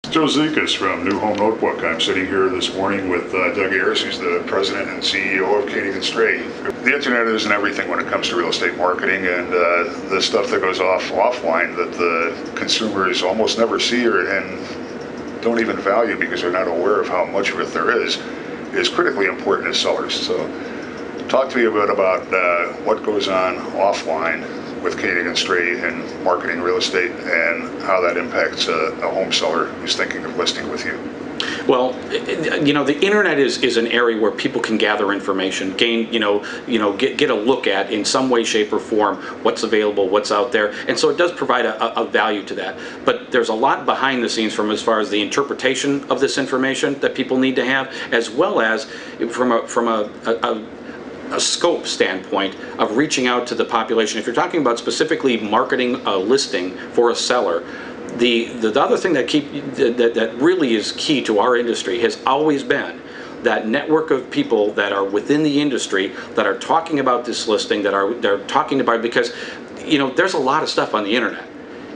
Joe Zikas from New Home Notebook. I'm sitting here this morning with Doug Ayers, who's the president and CEO of Koenig and Strey. The internet isn't everything when it comes to real estate marketing, and the stuff that goes offline that the consumers almost never see and don't even value because they're not aware of how much of it there is critically important as sellers. So talk to me a bit about what goes on offline with Koenig and Strey and marketing real estate, and how that impacts a home seller who's thinking of listing with you. Well, the internet is an area where people can gather information, gain, get a look at in some way, shape, or form what's available, what's out there, and so it does provide a value to that. But there's a lot behind the scenes from as far as the interpretation of this information that people need to have, as well as from a scope standpoint of reaching out to the population. If you're talking about specifically marketing a listing for a seller, the other thing that really is key to our industry has always been that network of people that are within the industry that are talking about this listing, they're talking about it, because there's a lot of stuff on the internet.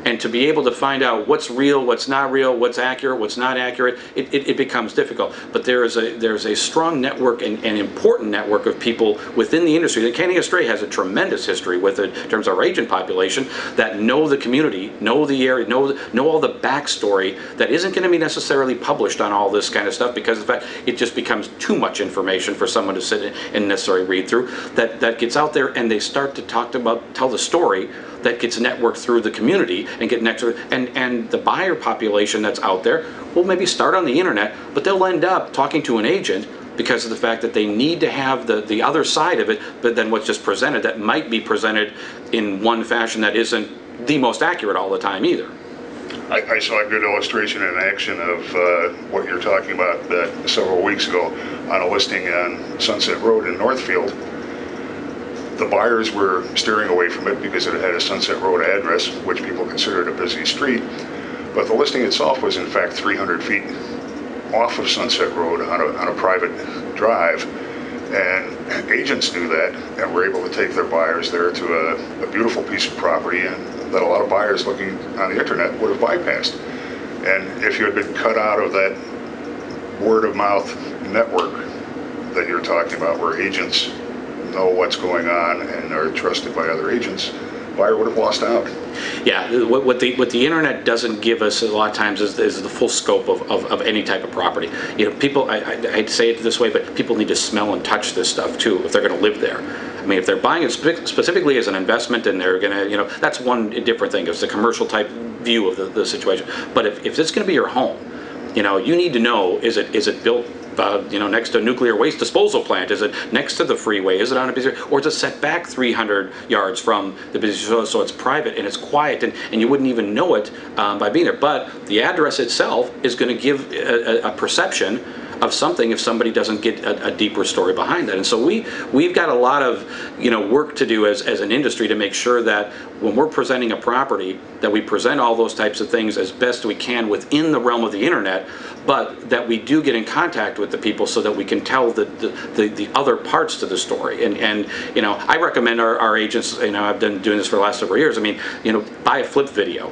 And to be able to find out what's real, what's not real, what's accurate, what's not accurate, it becomes difficult. But there's a strong network and important network of people within the industry. The Koenig and Strey has a tremendous history with it in terms of our agent population that know the community, know the area, know all the backstory that isn't going to be necessarily published on all this kind of stuff, because in fact it just becomes too much information for someone to sit and necessarily read through. That gets out there, and they start to tell the story that gets networked through the community and get next to it, and the buyer population that's out there will maybe start on the internet, but they'll end up talking to an agent because of the fact that they need to have the other side of it, but then what's just presented that might be presented in one fashion that isn't the most accurate all the time either. I saw a good illustration in action of what you're talking about several weeks ago on a listing on Sunset Road in Northfield. The buyers were steering away from it because it had a Sunset Road address, which people considered a busy street. But the listing itself was in fact 300 feet off of Sunset Road on a private drive. And agents knew that and were able to take their buyers there to a beautiful piece of property, and that a lot of buyers looking on the internet would have bypassed. And if you had been cut out of that word of mouth network that you're talking about, where agents know what's going on and are trusted by other agents, buyer would have lost out. Yeah, what the internet doesn't give us a lot of times is the full scope of any type of property. People, I'd say it this way, but people need to smell and touch this stuff too if they're going to live there. I mean, if they're buying it specifically as an investment, and they're going to, that's one different thing. It's a commercial type view of the situation. But if it's going to be your home, you need to know, is it built next to a nuclear waste disposal plant? Is it next to the freeway? Is it on a busy, or is it set back 300 yards from the busy, so it's private and it's quiet, and you wouldn't even know it by being there? But the address itself is going to give a perception of something if somebody doesn't get a deeper story behind that. And so we've got a lot of work to do as an industry to make sure that when we're presenting a property, that we present all those types of things as best we can within the realm of the internet, but that we do get in contact with the people so that we can tell the other parts to the story. And I recommend our agents, I've been doing this for the last several years, buy a flip video.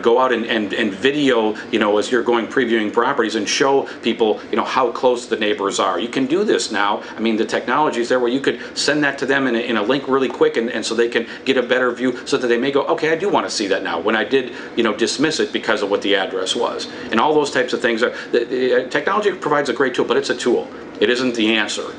Go out and video, as you're going previewing properties, and show people, how close the neighbors are. You can do this now. I mean, the technology is there where you could send that to them in a link really quick, and so they can get a better view, so that they may go, okay, I do want to see that now, when I did, dismiss it because of what the address was. And all those types of things technology provides a great tool, but it's a tool. It isn't the answer.